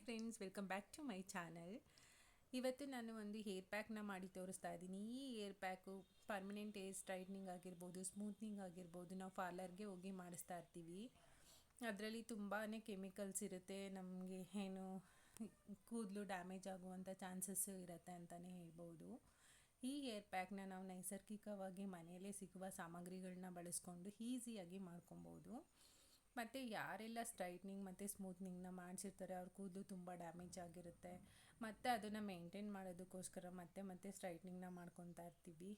Friends, welcome back to my channel. ಇವತ್ತು ನಾನು ಒಂದು ಹೇರ್ ಪ್ಯಾಕ್ನ ಮಾಡಿ ತೋರಿಸ್ತಾ ಇದ್ದೀನಿ. ಈ hair pack permanent hair straightening ಆಗಿರ್ಬೋದು, ಸ್ಮೂತ್ನಿಂಗ್ ಆಗಿರ್ಬೋದು, ನಾವು ಪಾರ್ಲರ್ಗೆ ಹೋಗಿ ಮಾಡಿಸ್ತಾ ಇರ್ತೀವಿ. ಅದರಲ್ಲಿ ತುಂಬಾ ಕೆಮಿಕಲ್ಸ್ ಇರುತ್ತೆ. ನಮಗೆ ಏನು ಕೂದಲು ಡ್ಯಾಮೇಜ್ ಆಗುವಂಥ ಚಾನ್ಸಸ್ಸು ಇರುತ್ತೆ ಅಂತಲೇ ಹೇಳ್ಬೋದು. ಈ ಹೇರ್ ಪ್ಯಾಕ್ನ ನಾವು ನೈಸರ್ಗಿಕವಾಗಿ ಮನೆಯಲ್ಲೇ ಸಿಗುವ ಸಾಮಗ್ರಿಗಳನ್ನ ಬಳಸ್ಕೊಂಡು ಈಸಿಯಾಗಿ ಮಾಡ್ಕೊಬೋದು. ಮತ್ತು ಯಾರೆಲ್ಲ ಸ್ಟ್ರೈಟ್ನಿಂಗ್ ಮತ್ತು ಸ್ಮೂತ್ನಿಂಗ್ನ ಮಾಡಿಸಿರ್ತಾರೆ ಅವ್ರ ಕೂದಲು ತುಂಬ ಡ್ಯಾಮೇಜ್ ಆಗಿರುತ್ತೆ. ಮತ್ತು ಅದನ್ನು ಮೇಂಟೈನ್ ಮಾಡೋದಕ್ಕೋಸ್ಕರ ಮತ್ತೆ ಸ್ಟ್ರೈಟ್ನಿಂಗ್ನ ಮಾಡ್ಕೊತಾ ಇರ್ತೀವಿ.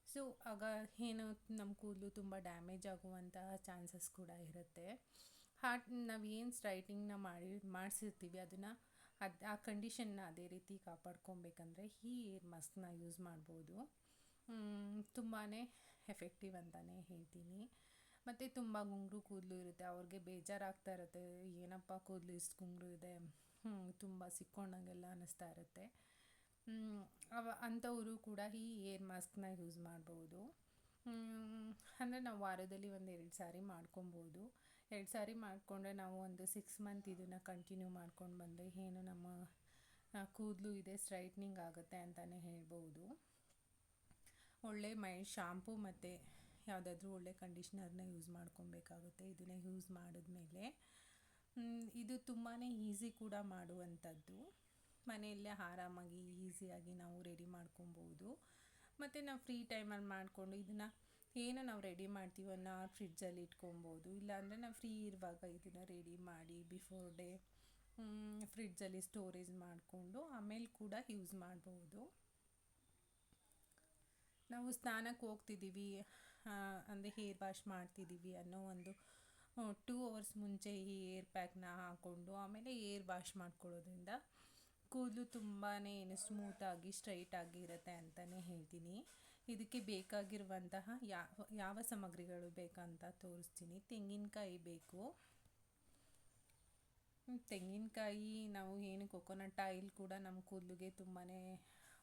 ಸೊ ಆಗ ಏನು ನಮ್ಮ ಕೂದಲು ತುಂಬ ಡ್ಯಾಮೇಜ್ ಆಗುವಂತಹ ಚಾನ್ಸಸ್ ಕೂಡ ಇರುತ್ತೆ. ನಾವು ಏನು ಸ್ಟ್ರೈಟ್ನಿಂಗ್ನ ಮಾಡಿಸಿರ್ತೀವಿ ಅದನ್ನು ಆ ಕಂಡೀಷನ್ನ ಅದೇ ರೀತಿ ಕಾಪಾಡ್ಕೊಬೇಕಂದ್ರೆ ಈ ಹೇರ್ ಮಾಸ್ಕ್ನ ಯೂಸ್ ಮಾಡ್ಬೋದು. ತುಂಬಾ ಎಫೆಕ್ಟಿವ್ ಅಂತಲೇ ಹೇಳ್ತೀನಿ. ಮತ್ತು ತುಂಬ ಗುಂಗುರು ಕೂದಲು ಇರುತ್ತೆ, ಅವ್ರಿಗೆ ಬೇಜಾರಾಗ್ತಾ ಇರುತ್ತೆ, ಏನಪ್ಪ ಕೂದಲು ಇಷ್ಟು ಗುಂಗುರು ಇದೆ, ತುಂಬ ಸಿಕ್ಕೊಂಡಂಗೆಲ್ಲ ಅನ್ನಿಸ್ತಾ ಇರುತ್ತೆ. ಅಂಥವರು ಕೂಡ ಈ ಹೇರ್ ಮಾಸ್ಕ್ನ ಯೂಸ್ ಮಾಡ್ಬೋದು. ಅಂದರೆ ನಾವು ವಾರದಲ್ಲಿ ಒಂದು 2 ಸಾರಿ ಮಾಡ್ಕೊಬೋದು. 2 ಸಾರಿ ಮಾಡಿಕೊಂಡ್ರೆ ನಾವು ಒಂದು 6 ಮಂತ್ ಇದನ್ನು ಕಂಟಿನ್ಯೂ ಮಾಡ್ಕೊಂಡು ಬಂದರೆ ಏನು ನಮ್ಮ ಕೂದಲು ಇದೆ ಸ್ಟ್ರೈಟ್ನಿಂಗ್ ಆಗುತ್ತೆ ಅಂತಲೇ ಹೇಳ್ಬೋದು. ಒಳ್ಳೆ ಶಾಂಪೂ ಮತ್ತು ಯಾವುದಾದ್ರೂ ಒಳ್ಳೆ ಕಂಡೀಷ್ನರ್ನ ಯೂಸ್ ಮಾಡ್ಕೊಬೇಕಾಗುತ್ತೆ. ಇದನ್ನು ಯೂಸ್ ಮಾಡಿದ್ಮೇಲೆ ಇದು ತುಂಬಾ ಈಸಿ ಕೂಡ ಮಾಡುವಂಥದ್ದು. ಮನೆಯಲ್ಲೇ ಆರಾಮಾಗಿ ಈಸಿಯಾಗಿ ನಾವು ರೆಡಿ ಮಾಡ್ಕೊಬೋದು. ಮತ್ತು ನಾವು ಫ್ರೀ ಟೈಮಲ್ಲಿ ಮಾಡಿಕೊಂಡು ಇದನ್ನು ಏನು ನಾವು ರೆಡಿ ಮಾಡ್ತೀವನ್ನ ಫ್ರಿಡ್ಜಲ್ಲಿ ಇಟ್ಕೊಬೋದು. ಇಲ್ಲಾಂದರೆ ನಾವು ಫ್ರೀ ಇರುವಾಗ ಇದನ್ನು ರೆಡಿ ಮಾಡಿ ಬಿಫೋರ್ ಡೇ ಫ್ರಿಡ್ಜಲ್ಲಿ ಸ್ಟೋರೇಜ್ ಮಾಡಿಕೊಂಡು ಆಮೇಲೆ ಕೂಡ ಯೂಸ್ ಮಾಡ್ಬೋದು. ನಾವು ಸ್ನಾನಕ್ಕೆ ಹೋಗ್ತಿದ್ದೀವಿ ಅಂದರೆ ಹೇರ್ ವಾಶ್ ಮಾಡ್ತಿದ್ದೀವಿ ಅನ್ನೋ ಒಂದು 2 ಅವರ್ಸ್ ಮುಂಚೆ ಈ ಹೇರ್ ಪ್ಯಾಕ್ನ ಹಾಕ್ಕೊಂಡು ಆಮೇಲೆ ಹೇರ್ ವಾಶ್ ಮಾಡ್ಕೊಳ್ಳೋದ್ರಿಂದ ಕೂದಲು ತುಂಬಾ ಸ್ಮೂತಾಗಿ ಸ್ಟ್ರೈಟಾಗಿ ಇರುತ್ತೆ ಅಂತಲೇ ಹೇಳ್ತೀನಿ. ಇದಕ್ಕೆ ಬೇಕಾಗಿರುವಂತಹ ಯಾವ ಸಾಮಗ್ರಿಗಳು ಬೇಕಂತ ತೋರಿಸ್ತೀನಿ. ತೆಂಗಿನಕಾಯಿ ಬೇಕು. ತೆಂಗಿನಕಾಯಿ ನಾವು ಏನು ಕೊಕೊನಟ್ ಆಯಿಲ್ ಕೂಡ ನಮ್ಮ ಕೂದಲಿಗೆ ತುಂಬಾ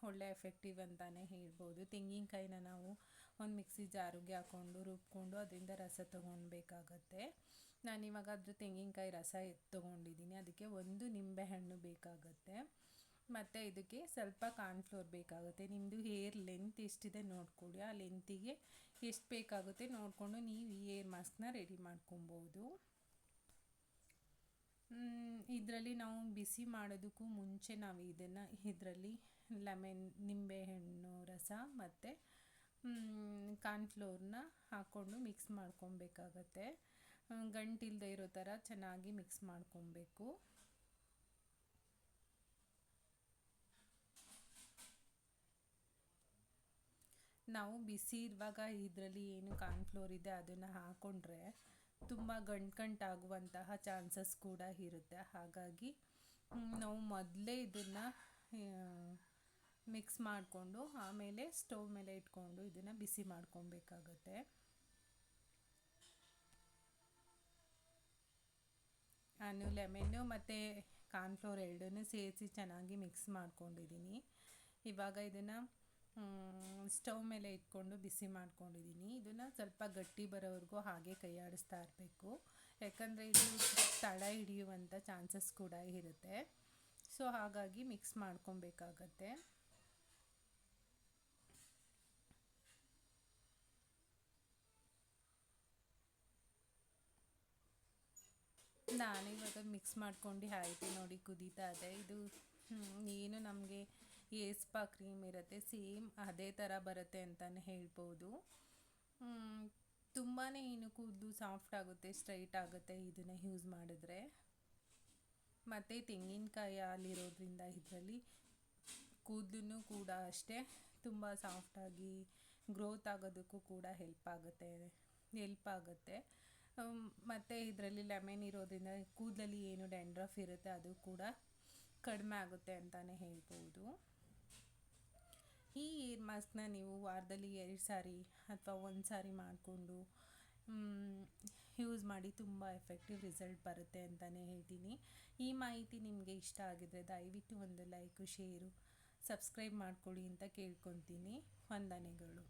ಒಳ್ಳೆ ಎಫೆಕ್ಟಿವ್ ಅಂತಲೇ ಹೇಳ್ಬೋದು. ತೆಂಗಿನಕಾಯಿನ ನಾವು ಒಂದು ಮಿಕ್ಸಿ ಜಾರಿಗೆ ಹಾಕ್ಕೊಂಡು ರುಬ್ಕೊಂಡು ಅದರಿಂದ ರಸ ತೊಗೊಳ್ಬೇಕಾಗತ್ತೆ. ನಾನಿವಾಗ ಅದ್ರ ತೆಂಗಿನಕಾಯಿ ರಸ ತೊಗೊಂಡಿದ್ದೀನಿ. ಅದಕ್ಕೆ 1 ನಿಂಬೆಹಣ್ಣು ಬೇಕಾಗತ್ತೆ. ಮತ್ತು ಇದಕ್ಕೆ ಸ್ವಲ್ಪ ಕಾರ್ನ್ಫ್ಲೋರ್ ಬೇಕಾಗುತ್ತೆ. ನಿಮ್ಮದು ಹೇರ್ ಲೆಂತ್ ಎಷ್ಟಿದೆ ನೋಡ್ಕೊಳ್ಳಿ. ಆ ಲೆಂತಿಗೆ ಎಷ್ಟು ಬೇಕಾಗುತ್ತೆ ನೋಡಿಕೊಂಡು ನೀವು ಈ ಹೇರ್ ಮಾಸ್ಕ್ನ ರೆಡಿ ಮಾಡ್ಕೊಬೋದು. ಇದರಲ್ಲಿ ನಾವು ಬಿಸಿ ಮಾಡೋದಕ್ಕೂ ಮುಂಚೆ ನಾವು ಇದರಲ್ಲಿ ನಿಂಬೆಹಣ್ಣು ರಸ ಮತ್ತು ಕಾರ್ನ್ಫ್ಲೋರ್ನ ಹಾಕ್ಕೊಂಡು ಮಿಕ್ಸ್ ಮಾಡ್ಕೊಬೇಕಾಗತ್ತೆ. ಗಂಟಿಲ್ಲದೆ ಇರೋ ಥರ ಚೆನ್ನಾಗಿ ಮಿಕ್ಸ್ ಮಾಡ್ಕೊಬೇಕು. ನಾವು ಬಿಸಿ ಇರುವಾಗ ಇದರಲ್ಲಿ ಏನು ಕಾರ್ನ್ಫ್ಲೋರ್ ಇದೆ ಅದನ್ನು ಹಾಕ್ಕೊಂಡ್ರೆ ತುಂಬ ಗಂಟಾಗುವಂತಹ ಚಾನ್ಸಸ್ ಕೂಡ ಇರುತ್ತೆ. ಹಾಗಾಗಿ ನಾವು ಮೊದಲೇ ಇದನ್ನು ಮಿಕ್ಸ್ ಮಾಡಿಕೊಂಡು ಆಮೇಲೆ ಸ್ಟವ್ ಮೇಲೆ ಇಟ್ಕೊಂಡು ಇದನ್ನು ಬಿಸಿ ಮಾಡ್ಕೊಬೇಕಾಗತ್ತೆ. ನಾನು ಲೆಮನ್ನು ಮತ್ತು ಕಾರ್ನ್ಫ್ಲೋರ್ ಎರಡನ್ನೂ ಸೇರಿಸಿ ಚೆನ್ನಾಗಿ ಮಿಕ್ಸ್ ಮಾಡ್ಕೊಂಡಿದ್ದೀನಿ. ಇವಾಗ ಇದನ್ನು ಸ್ಟವ್ ಮೇಲೆ ಇಟ್ಕೊಂಡು ಬಿಸಿ ಮಾಡ್ಕೊಂಡಿದ್ದೀನಿ. ಇದನ್ನು ಸ್ವಲ್ಪ ಗಟ್ಟಿ ಬರೋವರೆಗೂ ಹಾಗೆ ಕೈ ಆಡಿಸ್ತಾ ಇರಬೇಕು. ಯಾಕಂದರೆ ಇದು ತಳ ಹಿಡಿಯುವಂಥ ಚಾನ್ಸಸ್ ಕೂಡ ಇರುತ್ತೆ. ಸೊ ಹಾಗಾಗಿ ಮಿಕ್ಸ್ ಮಾಡ್ಕೊಬೇಕಾಗತ್ತೆ. ನಾನಿವಾಗ ಮಿಕ್ಸ್ ಮಾಡ್ಕೊಂಡು ಆಯಿತು ನೋಡಿ, ಕುದೀತಾ ಇದೆ. ಇದು ಏನು ನಮಗೆ ಹೇರ್ ಸ್ಪಾ ಕ್ರೀಮ್ ಇರುತ್ತೆ ಸೇಮ್ ಅದೇ ಥರ ಬರುತ್ತೆ ಅಂತಲೇ ಹೇಳ್ಬೋದು. ತುಂಬಾ ಕೂದಲು ಸಾಫ್ಟ್ ಆಗುತ್ತೆ, ಸ್ಟ್ರೈಟ್ ಆಗುತ್ತೆ ಇದನ್ನು ಯೂಸ್ ಮಾಡಿದ್ರೆ. ಮತ್ತು ತೆಂಗಿನಕಾಯಿ ಹಾಲಿರೋದ್ರಿಂದ ಇದರಲ್ಲಿ ಕೂದಲು ಕೂಡ ಅಷ್ಟೇ ತುಂಬ ಸಾಫ್ಟಾಗಿ ಗ್ರೋತ್ ಆಗೋದಕ್ಕೂ ಕೂಡ ಹೆಲ್ಪ್ ಆಗುತ್ತೆ. ಮತ್ತು ಇದರಲ್ಲಿ ಲೆಮನ್ ಇರೋದ್ರಿಂದ ಕೂದಲಲ್ಲಿ ಏನು ಡ್ಯಾಂಡ್ರಫ್ ಇರುತ್ತೆ ಅದು ಕೂಡ ಕಡಿಮೆ ಆಗುತ್ತೆ ಅಂತಲೇ ಹೇಳ್ಬೋದು. ಈ ಹೇರ್ ಮಾಸ್ಕ್ನ ನೀವು ವಾರದಲ್ಲಿ 2 ಸಾರಿ ಅಥವಾ 1 ಸಾರಿ ಮಾಡಿಕೊಂಡು ಯೂಸ್ ಮಾಡಿ ತುಂಬ ಎಫೆಕ್ಟಿವ್ ರಿಸಲ್ಟ್ ಬರುತ್ತೆ ಅಂತಲೇ ಹೇಳ್ತೀನಿ. ಈ ಮಾಹಿತಿ ನಿಮಗೆ ಇಷ್ಟ ಆಗಿದ್ರೆ ದಯವಿಟ್ಟು ಒಂದು ಲೈಕು, ಶೇರು, ಸಬ್ಸ್ಕ್ರೈಬ್ ಮಾಡ್ಕೊಳ್ಳಿ ಅಂತ ಕೇಳ್ಕೊತೀನಿ. ವಂದನೆಗಳು.